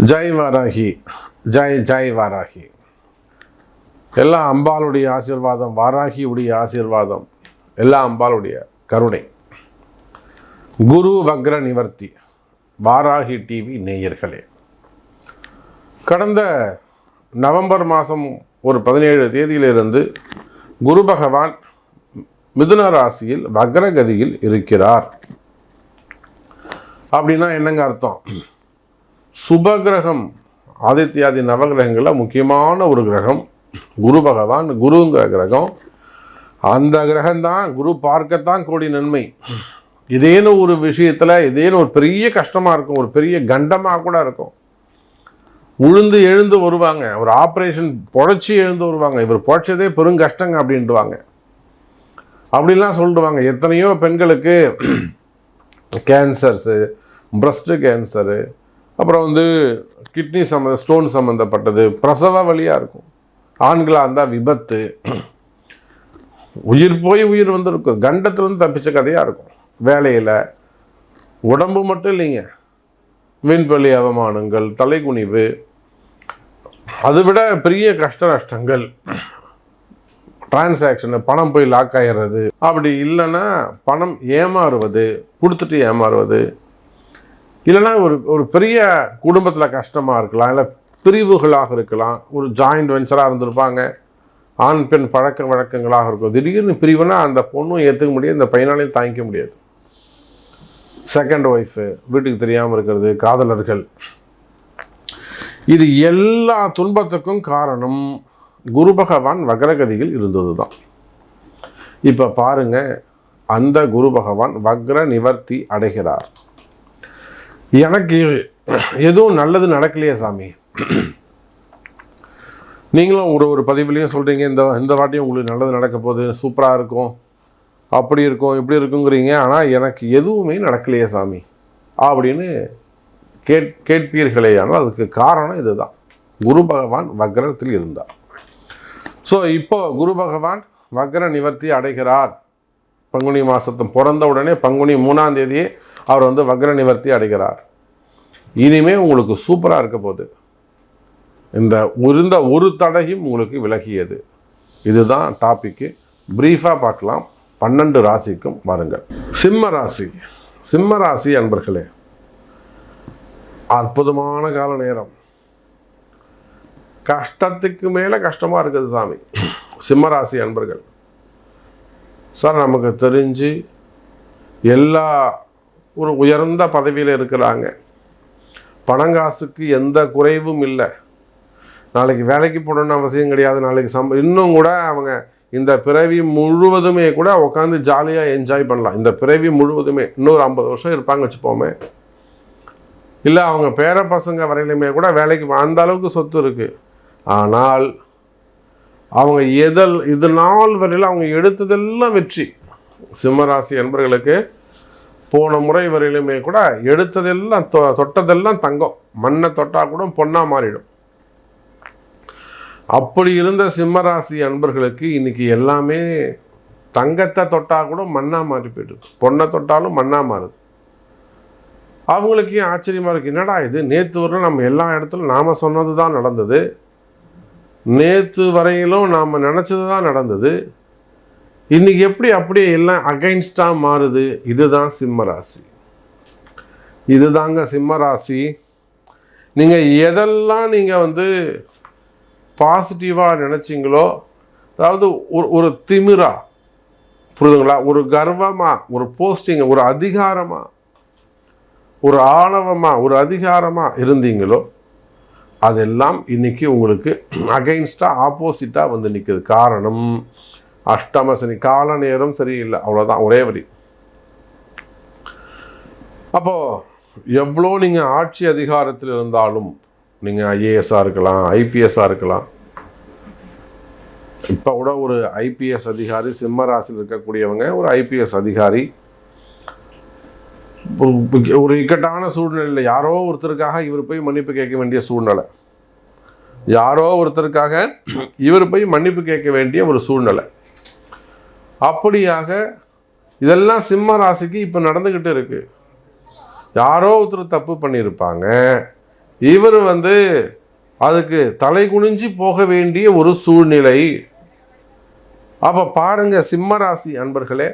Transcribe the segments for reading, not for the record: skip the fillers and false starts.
ஜெய் வாராகி, ஜெய் ஜெய் வாராகி. எல்லாம் அம்பாளுடைய ஆசீர்வாதம், வாராகியுடைய ஆசீர்வாதம், எல்லாம் அம்பாளுடைய கருணை. குரு வக்ர நிவர்த்தி வாராகி டிவி நேயர்களே, கடந்த நவம்பர் மாதம் ஒரு 17 தேதியிலிருந்து குரு பகவான் மிதுன ராசியில் வக்ரகதியில் இருக்கிறார். அப்படின்னா என்னங்க அர்த்தம்? சுபகிரகம், ஆதித்யாதி நவகிரகங்களில் முக்கியமான ஒரு கிரகம் குரு பகவான். குருங்கிற கிரகம், அந்த கிரகம்தான் குரு பார்க்கத்தான் கோடி நன்மை. இதேன்னு ஒரு விஷயத்தில் இதேன்னு ஒரு பெரிய கஷ்டமாக இருக்கும், ஒரு பெரிய கண்டமாக கூட இருக்கும். உழுந்து எழுந்து வருவாங்க, ஒரு ஆப்ரேஷன் பொழைச்சி எழுந்து வருவாங்க, இவர் பொழைச்சதே பெரும் கஷ்டங்க அப்படின்ட்டுவாங்க. அப்படிலாம் சொல்லிடுவாங்க. எத்தனையோ பெண்களுக்கு கேன்சர்ஸு, பிரஸ்ட்டு கேன்சரு, அப்புறம் கிட்னி ஸ்டோன் சம்மந்தப்பட்டது, பிரசவ வழியாக இருக்கும். ஆண்களாக இருந்தால் விபத்து, உயிர் போய் உயிர் இருக்கும். கண்டத்துலேருந்து தப்பிச்ச கதையாக இருக்கும். வேலையில் உடம்பு மட்டும் இல்லைங்க, விண்வெளி அவமானங்கள், தலைகுனிவு, அதை விட பெரிய கஷ்ட நஷ்டங்கள், டிரான்சாக்ஷனு, பணம் போய் லாக் ஆகிடுறது, அப்படி இல்லைன்னா பணம் ஏமாறுவது, கொடுத்துட்டு ஏமாறுவது, இல்லைன்னா ஒரு பெரிய குடும்பத்தில் கஷ்டமாக இருக்கலாம், இல்லை பிரிவுகளாக இருக்கலாம், ஒரு ஜாயிண்ட் வெஞ்சராக இருந்திருப்பாங்க, ஆண் பெண் பழக்க வழக்கங்களாக இருக்கும். திடீர்னு பிரிவுனா அந்த பொண்ணும் ஏற்றுக்க முடியாது, இந்த பையனாலையும் தாங்கிக்க முடியாது. செகண்ட் ஒய்ஃபு, வீட்டுக்கு தெரியாமல் இருக்கிறது, காதலர்கள், இது எல்லா துன்பத்துக்கும் காரணம் குரு பகவான் வக்ரகதியில் இருந்தது தான். இப்போ பாருங்க, அந்த குரு பகவான் வக்ர நிவர்த்தி அடைகிறார். எனக்கு எதுவும் நல்லது நடக்கலையே சாமி. நீங்களும் ஒரு பதிவுலையும் சொல்கிறீங்க, இந்த வாட்டியும் உங்களுக்கு நல்லது நடக்க போகுது, சூப்பராக இருக்கும், அப்படி இருக்கும், இப்படி இருக்குங்கிறீங்க. ஆனால் எனக்கு எதுவுமே நடக்கலையே சாமி அப்படின்னு கேட்பீர்களே. ஆனால் அதுக்கு காரணம் இதுதான், குரு பகவான் வக்ரத்தில் இருந்தார். ஸோ இப்போ குரு பகவான் வக்ர நிவர்த்தி அடைகிறார். பங்குனி மாதத்தை பிறந்த உடனே பங்குனி 3ஆம் தேதியே அவர் வக்ர நிவர்த்தி அடைகிறார். இனிமே உங்களுக்கு சூப்பராக இருக்க போகுது. இந்த ஒரு தடையும் உங்களுக்கு விலகியது. இதுதான் டாபிக்கு. பிரீஃபாக பார்க்கலாம். 12 ராசிக்கும் வாருங்கள். சிம்ம ராசி. சிம்ம ராசி அன்பர்களே, அற்புதமான கால நேரம். கஷ்டத்துக்கு மேலே கஷ்டமாக இருக்குது சாமி. சிம்மராசி அன்பர்கள் சார், நமக்கு தெரிஞ்சு எல்லா ஒரு உயர்ந்த பதவியில் இருக்கிறாங்க, பணங்காசுக்கு எந்த குறைவும் இல்லை, நாளைக்கு வேலைக்கு போடணும்னு அவசியம் கிடையாது, நாளைக்கு இன்னும் கூட அவங்க இந்த பிறவி முழுவதுமே கூட உட்காந்து ஜாலியாக என்ஜாய் பண்ணலாம். இந்த பிறவி முழுவதுமே இன்னொரு 50 வருஷம் இருப்பாங்க வச்சுப்போமே, இல்லை அவங்க பேர பசங்க வரையிலுமே கூட வேலைக்கு, அந்த அளவுக்கு சொத்து இருக்குது. ஆனால் அவங்க இது நாள் வரையில் அவங்க எடுத்ததெல்லாம் வெற்றி. சிம்மராசி என்பர்களுக்கு போன முறை வரையிலுமே கூட எடுத்ததெல்லாம் தொட்டதெல்லாம் தங்கம், மண்ணை தொட்டால் கூட பொண்ணாக மாறிடும். அப்படி இருந்த சிம்மராசி அன்பர்களுக்கு இன்னைக்கு எல்லாமே தங்கத்தை தொட்டால் கூட மண்ணாக மாறி போயிடுது, பொண்ணை தொட்டாலும் மண்ணாக மாறுது. அவங்களுக்கு ஆச்சரியமாக இருக்குது, என்னடா இது, நேற்று வரையிலும் நம்ம எல்லா இடத்துலையும் நாம் சொன்னது தான் நடந்தது, நேற்று வரையிலும் நாம் நினச்சது தான் நடந்தது, இன்றைக்கி எப்படி அப்படியே எல்லாம் அகைன்ஸ்டாக மாறுது. இதுதான் சிம்மராசி. இதுதாங்க சிம்மராசி. நீங்கள் எதெல்லாம் நீங்கள் பாசிட்டிவாக நினச்சிங்களோ, அதாவது ஒரு திமிரா, புரியுதுங்களா, ஒரு கர்வமாக, ஒரு போஸ்டிங், ஒரு அதிகாரமாக, ஒரு ஆணவமாக, ஒரு அதிகாரமாக இருந்தீங்களோ, அதெல்லாம் இன்னைக்கு உங்களுக்கு அகைன்ஸ்டாக ஆப்போசிட்டாக நிற்குது. காரணம் அஷ்டம சனி, கால நேரம் சரியில்லை, அவ்வளோதான், ஒரே வரி. அப்போது எவ்வளோ நீங்கள் ஆட்சி அதிகாரத்தில் இருந்தாலும், நீங்கள் ஐஏஎஸ்ஸாக இருக்கலாம், ஐபிஎஸ்ஸாக இருக்கலாம். இப்போ கூட ஒரு ஐபிஎஸ் அதிகாரி, சிம்ம ராசியில் இருக்கக்கூடியவங்க ஒரு ஐபிஎஸ் அதிகாரி ஒரு இக்கட்டான சூழ்நிலையில் யாரோ ஒருத்தருக்காக இவர் போய் மன்னிப்பு கேட்க வேண்டிய சூழ்நிலை, யாரோ ஒருத்தருக்காக இவர் போய் மன்னிப்பு கேட்க வேண்டிய ஒரு சூழ்நிலை. அப்படியாக இதெல்லாம் சிம்ம ராசிக்கு இப்போ நடந்துக்கிட்டு இருக்கு. யாரோ ஒருத்தர் தப்பு பண்ணியிருப்பாங்க, இவர் அதுக்கு தலை குனிஞ்சு போக வேண்டிய ஒரு சூழ்நிலை. அப்ப பாருங்க சிம்மராசி அன்பர்களே,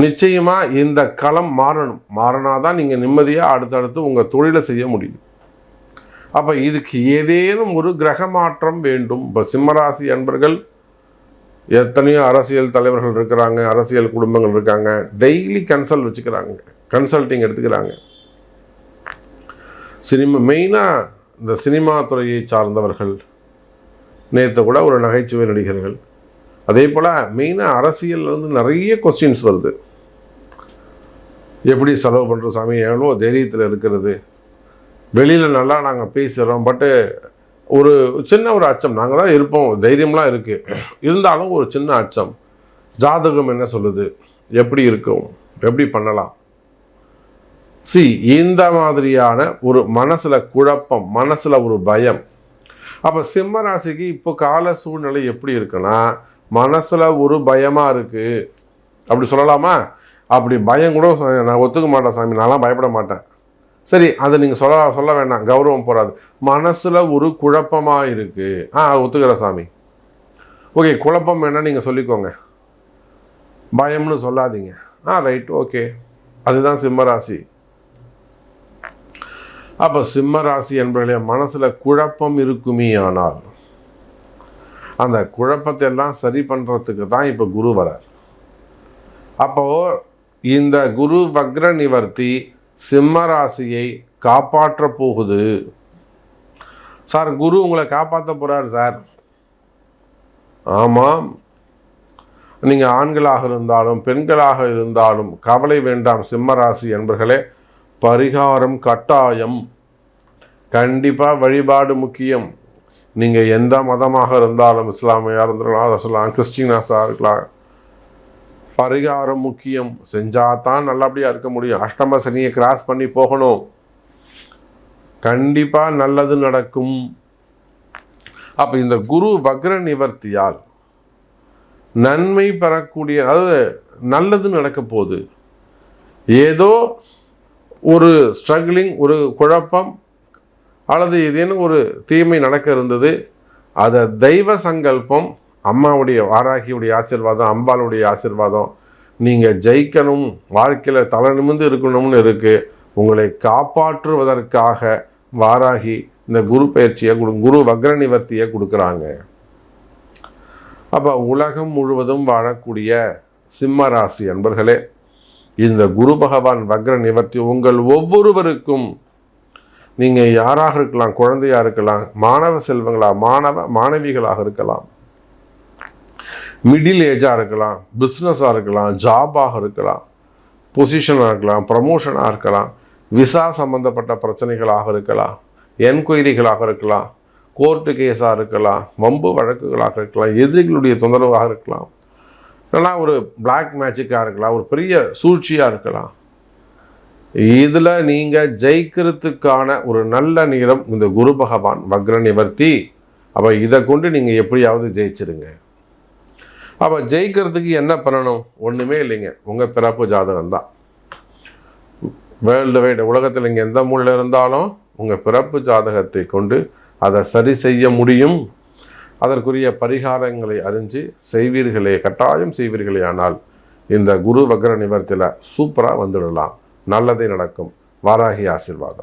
நிச்சயமா இந்த களம் மாறினாதான் நீங்க நிம்மதியா அடுத்தடுத்து உங்க தொழிலை செய்ய முடியும். அப்ப இதுக்கு ஏதேனும் ஒரு கிரக மாற்றம் வேண்டும். இப்ப சிம்மராசி அன்பர்கள் எத்தனையோ அரசியல் தலைவர்கள் இருக்கிறாங்க, அரசியல் குடும்பங்கள் இருக்காங்க, டெய்லி கன்சல்டிங் எடுத்துக்கிறாங்க. மெயினாக இந்த சினிமா துறையை சார்ந்தவர்கள், நேற்று கூட ஒரு நகைச்சுவை நடிகர்கள், அதே போல் மெயினாக அரசியல் நிறைய கொஸ்டின்ஸ் வருது. எப்படி செலவு பண்ணுறோம் சாமி, எவ்வளோ தைரியத்தில் இருக்கிறது, வெளியில் நல்லா நாங்கள் பேசுகிறோம், பட்டு ஒரு சின்ன ஒரு அச்சம், நாங்கள் தான் இருப்போம், தைரியம்லாம் இருக்குது, இருந்தாலும் ஒரு சின்ன அச்சம். ஜாதகம் என்ன சொல்லுது, எப்படி இருக்கும், எப்படி பண்ணலாம். இந்த மாதிரியான ஒரு மனசில் குழப்பம், மனசில் ஒரு பயம். அப்போ சிம்ம ராசிக்கு இப்போ கால சூழ்நிலை எப்படி இருக்குன்னா, மனசில் ஒரு பயமாக இருக்குது அப்படி சொல்லலாமா? அப்படி பயம் கூட நான் ஒத்துக்க மாட்டேன் சாமி, நான்லாம் பயப்பட மாட்டேன். சரி, அதை நீங்கள் சொல்ல வேண்டாம், கௌரவம் போகாது. மனசில் ஒரு குழப்பமாக இருக்குது, ஒத்துக்கிற சாமி. ஓகே, குழப்பம் என்ன நீங்கள் சொல்லிக்கோங்க, பயம்னு சொல்லாதீங்க. ரைட், ஓகே, அதுதான் சிம்மராசி. அப்போ சிம்மராசி என்பவர்களே, மனசில் குழப்பம் இருக்குமே, ஆனால் அந்த குழப்பத்தை எல்லாம் சரி பண்ணுறதுக்கு தான் இப்போ குரு வரார். அப்போது இந்த குரு வக்ர நிவர்த்தி சிம்மராசியை காப்பாற்ற போகுது. சார், குரு உங்களை காப்பாற்ற போகிறார் சார். ஆமாம், நீங்கள் ஆண்களாக இருந்தாலும் பெண்களாக இருந்தாலும் கவலை வேண்டாம் சிம்மராசி என்பர்களே. பரிகாரம் கட்டாயம், கண்டிப்பாக வழிபாடு முக்கியம். நீங்கள் எந்த மதமாக இருந்தாலும், இஸ்லாமியாக இருந்தாலும், கிறிஸ்டினாஸாக இருக்கலாம், பரிகாரம் முக்கியம். செஞ்சால் தான் நல்லபடியாக இருக்க முடியும். அஷ்டம சனியை கிராஸ் பண்ணி போகணும், கண்டிப்பாக நல்லது நடக்கும். அப்போ இந்த குரு வக்ர நிவர்த்தியால் நன்மை பெறக்கூடிய, அதாவது நல்லது நடக்க போகுது. ஏதோ ஒரு ஸ்ட்ரகிளிங், ஒரு குழப்பம் அல்லது ஏதேனும் ஒரு தீமை நடக்க இருந்தது, அதை தெய்வ சங்கல்பம், அம்மாவுடைய வாராகியுடைய ஆசீர்வாதம், அம்பாளுடைய ஆசீர்வாதம், நீங்கள் ஜெயிக்கணும், வாழ்க்கையில் தலை நிமிர்ந்து இருக்கணும்னு இருக்குது. உங்களை காப்பாற்றுவதற்காக வாராகி இந்த குரு பயிற்சியை குரு வக்ர நிவர்த்தியை கொடுக்குறாங்க. அப்போ உலகம் முழுவதும் வாழக்கூடிய சிம்ம ராசி அன்பர்களே, இந்த குரு பகவான் வக்ர நிவர்த்தி உங்கள் ஒவ்வொருவருக்கும், நீங்கள் யாராக இருக்கலாம், குழந்தையாக இருக்கலாம், மாணவ செல்வங்களாக, மாணவிகளாக இருக்கலாம், மிடில் ஏஜாக இருக்கலாம், பிஸ்னஸாக இருக்கலாம், ஜாபாக இருக்கலாம், பொசிஷனாக இருக்கலாம், ப்ரமோஷனாக இருக்கலாம், விசா சம்பந்தப்பட்ட பிரச்சனைகளாக இருக்கலாம், என்கொயரிகளாக இருக்கலாம், கோர்ட்டு கேஸாக இருக்கலாம், வம்பு வழக்குகளாக இருக்கலாம், எதிரிகளுடைய தொந்தரவாக இருக்கலாம், இல்லைனா ஒரு பிளாக் மேஜிக்காக இருக்கலாம், ஒரு பெரிய சூழ்ச்சியாக இருக்கலாம். இதில் நீங்கள் ஜெயிக்கிறதுக்கான ஒரு நல்ல நேரம் இந்த குரு பகவான் வக்ர நிவர்த்தி. அப்போ இதை கொண்டு நீங்கள் எப்படியாவது ஜெயிச்சிருங்க. அப்போ ஜெயிக்கிறதுக்கு என்ன பண்ணணும்? ஒன்றுமே இல்லைங்க, உங்கள் பிறப்பு ஜாதகம் தான். வேர்ல்டு வைடு உலகத்தில் இங்கே எந்த மூலையில் இருந்தாலும் உங்கள் பிறப்பு ஜாதகத்தை கொண்டு அதை சரி செய்ய முடியும். அதற்குரிய பரிகாரங்களை அறிஞ்சு செய்வீர்களே, கட்டாயம் செய்வீர்களே, ஆனால் இந்த குரு வக்ர நிவர்த்தியில் சூப்பராக வந்துடலாம். நல்லதே நடக்கும். வாராகி ஆசீர்வாதம்.